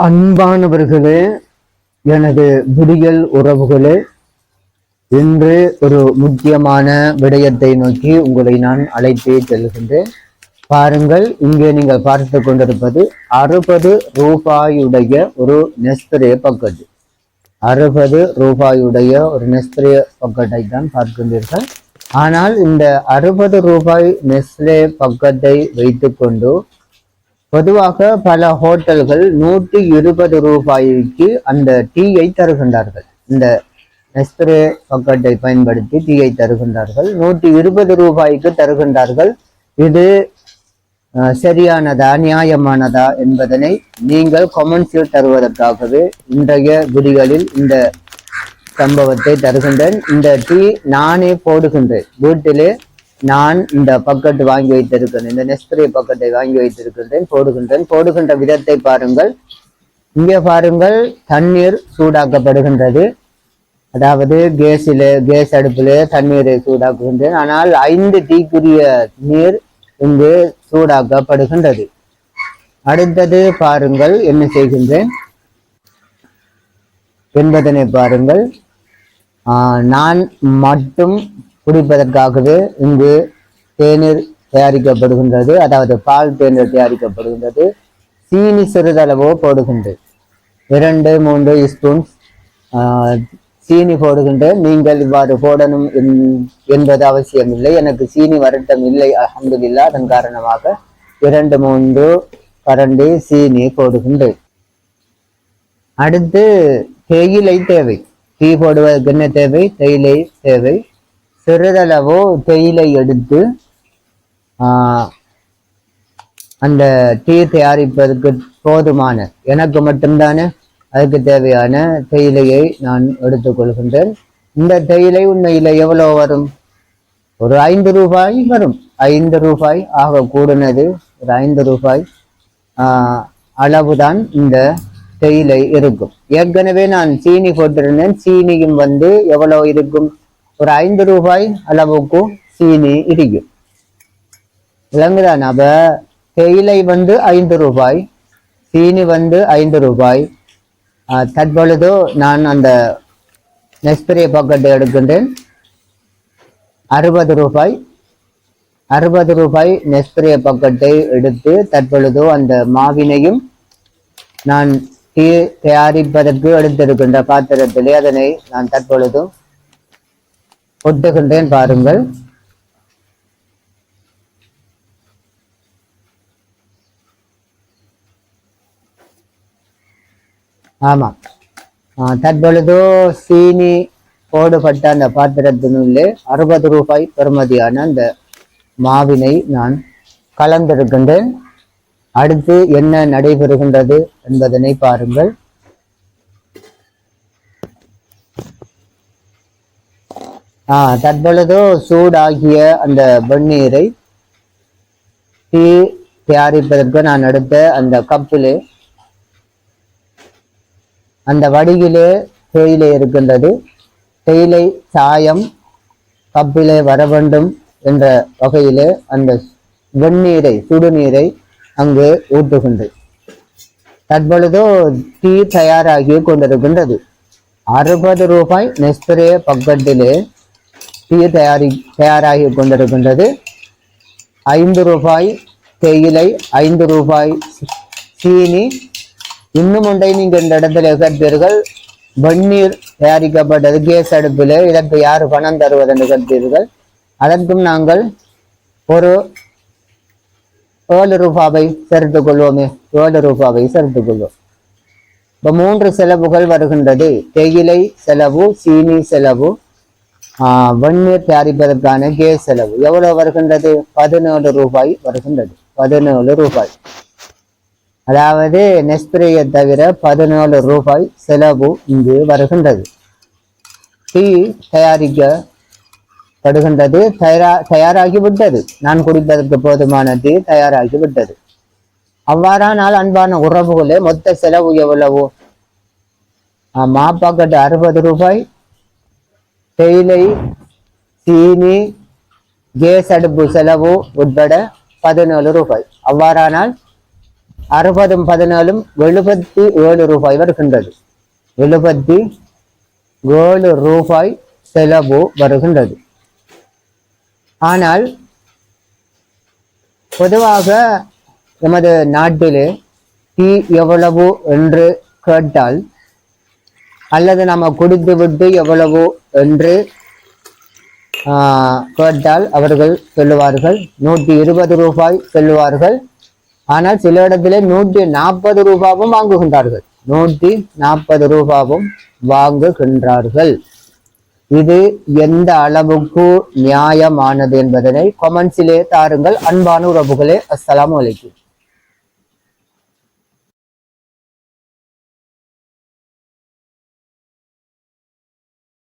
அன்பானவர்களே, எனது விடியல் உறவுகளே, இன்று ஒரு முக்கியமான விடயத்தை நோக்கி உங்களை நான் அழைத்து செல்கின்றேன். பாருங்கள், இங்கே நீங்கள் பார்த்து கொண்டிருப்பது 60 ரூபாயுடைய ஒரு நெஸ்பிரே பக்கெட். 60 ரூபாயுடைய ஒரு நெஸ்பிரே பக்கெட்டை தான் பார்க்கின்றீர்கள். ஆனால் இந்த 60 ரூபாய் நெஸ்லே பக்கெட்டை வைத்துக்கொண்டு பொதுவாக பல ஹோட்டல்கள் 120 ரூபாய்க்கு அந்த டீயை தருகின்றார்கள். இந்த நெஸ்பிரே பக்கெட்டை பயன்படுத்தி டீயை தருகின்றார்கள். 120 ரூபாய்க்கு தருகின்றார்கள். இது சரியானதா, நியாயமானதா என்பதனை நீங்கள் கமெண்ட்ஸில் தருவதற்காகவே இன்றைய விடிகளில் இந்த சம்பவத்தை தருகின்றேன். இந்த டீ நானே போடுகின்றேன். வீட்டிலே நான் இந்த பக்கெட் வாங்கி வைத்திருக்கிறேன். இந்த நெஸ்பிரே பக்கெட்டை வாங்கி வைத்திருக்கின்றேன், போடுகின்ற விதத்தை பாருங்கள். இங்கே பாருங்கள், தண்ணீர் சூடாக்கப்படுகின்றது. அதாவது கேஸ் அடுப்பிலே தண்ணீரை சூடாக்குகின்றேன். ஆனால் 5 டீக்குரிய நீர் இங்கு சூடாக்கப்படுகின்றது. அடுத்தது பாருங்கள் என்ன செய்கின்றேன் என்பதனை பாருங்கள். நான் மட்டும் குடிப்பதற்காகவே இங்கு தேநீர் தயாரிக்கப்படுகின்றது. அதாவது பால் தேநீர் தயாரிக்கப்படுகின்றது. சீனி சிறிதளவோ போடுகின்றேன். 2-3 ஸ்பூன் சீனி போடுகின்றேன். நீங்கள் இவ்வாறு போடணும் என்பது அவசியம் இல்லை. எனக்கு சீனி வருத்தம் இல்லை, அல்ஹம்துலில்லாஹ். அதன் காரணமாக 2-3 கரண்டி சீனி போடுகின்றேன். அடுத்து தேயிலை தேவை. டீ போடுவதற்கு என்ன தேவை? தேயிலை தேவை. சிறிதளவோ தேயிலை எடுத்து அந்த டீ தயாரிப்பதற்கு போதுமான, எனக்கு மட்டும்தானே அதுக்கு தேவையான தேயிலையை நான் எடுத்துக்கொள்கின்றேன். இந்த தேயிலை உண்மையில எவ்வளவு வரும்? ஒரு 5 ரூபாய் வரும். 5 ரூபாய் ஆக கூடுனது. ஒரு 5 ரூபாய் அளவுதான் இந்த தேயிலை இருக்கும். ஏற்கனவே நான் சீனி போட்டிருந்தேன். சீனியும் எவ்வளவு இருக்கும்? ஒரு 5 ரூபாய் அளவுக்கு சீனி இருக்கும். விளங்குதான்? அப்ப தேயிலை 5 ரூபாய், சீனி 5 ரூபாய். தற்பொழுது நான் அந்த நெஸ்பிரே பக்கெட்டை எடுக்கின்றேன். 60 ரூபாய். 60 ரூபாய் நெஸ்பிரே பக்கெட்டை எடுத்து தற்பொழுது அந்த மாவினையும் நான் டீ தயாரிப்பதற்கு எடுத்திருக்கின்ற பாத்திரத்திலே அதனை நான் தற்பொழுது ஒட்டுகின்றேன். பாருங்கள். ஆமா, தற்பொழுது சீனி போடுபட்ட அந்த பாத்திரத்தினுள்ளே 60 ரூபாய் பெறுமதியான அந்த மாவினை நான் கலந்திருக்கின்றேன். அடுத்து என்ன நடைபெறுகின்றது என்பதனை பாருங்கள். தற்பொழுது சூடாகிய அந்த வெந்நீரை டீ தயாரிப்பதற்கு நான் எடுத்த அந்த கப்பிலே, அந்த வடிகிலே தேயிலை இருக்கின்றது. தேயிலை சாயம் கப்பிலே வர வேண்டும் என்ற வகையிலே அந்த வெந்நீரை, சுடுநீரை அங்கு ஊட்டுகின்றது. தற்பொழுது டீ தயாராகி கொண்டிருக்கின்றது. 60 ரூபாய் நெஸ்பிரே பக்கெட்டிலே டீ தயாராகி கொண்டிருக்கின்றது. 5 ரூபாய் தேயிலை, 5 ரூபாய் சீனி. இன்னும் ஒன்றை நீங்கள் இந்த இடத்துல கற்பீர்கள். வெந்நீர் தயாரிக்கப்பட்டது கேஸ் அடுப்பில். இதற்கு யாரு பணம் தருவதென்று கற்பீர்கள். அதற்கும் நாங்கள் ஒரு 7 ரூபாவை சேர்த்துக் கொள்வோமே. 7 ரூபாவை சேர்த்துக் கொள்வோம். இப்போ 3 செலவுகள் வருகின்றது. தேயிலை செலவு, சீனி செலவு, வெந்நீர் தயாரிப்பதற்கான கேஸ் செலவு. எவ்வளவு வருகின்றது? 17 ரூபாய் வருகின்றது. 17 ரூபாய். அதாவது நெஸ்பிரேயை தவிர 17 ரூபாய் செலவு இங்கு வருகின்றது. டீ தயாரிக்கப்படுகின்றது. தயாராகிவிட்டது. நான் குடிப்பதற்கு போதுமான டீ தயாராகிவிட்டது. அவ்வாறானால் அன்பான உறவுகளே, மொத்த செலவு எவ்வளவு? மாப்பாக்கெட்டு 60 ரூபாய், தேயிலை, சீனி, கேஸ் அடுப்பு செலவு உட்பட 17 ரூபாய். அவ்வாறானால் 60 17 77 ரூபாய் வருகின்றது. 77 ரூபாய் செலவு வருகின்றது. ஆனால் பொதுவாக எமது நாட்டிலே டீ எவ்வளவு என்று கேட்டால் அல்லது நம்ம குடித்து விட்டு எவ்வளவு என்று கேட்டால் அவர்கள் சொல்லுவார்கள் 120 ரூபாய் சொல்லுவார்கள். ஆனால் சில இடத்திலே 140 ரூபாவும் வாங்குகின்றார்கள். 140 ரூபாவும் வாங்குகின்றார்கள். இது எந்த அளவுக்கு நியாயமானது என்பதனை கொமெண்ட்ஸிலே தாருங்கள். அன்பான உறவுகளே, அஸ்ஸலாமு அலைக்கும்.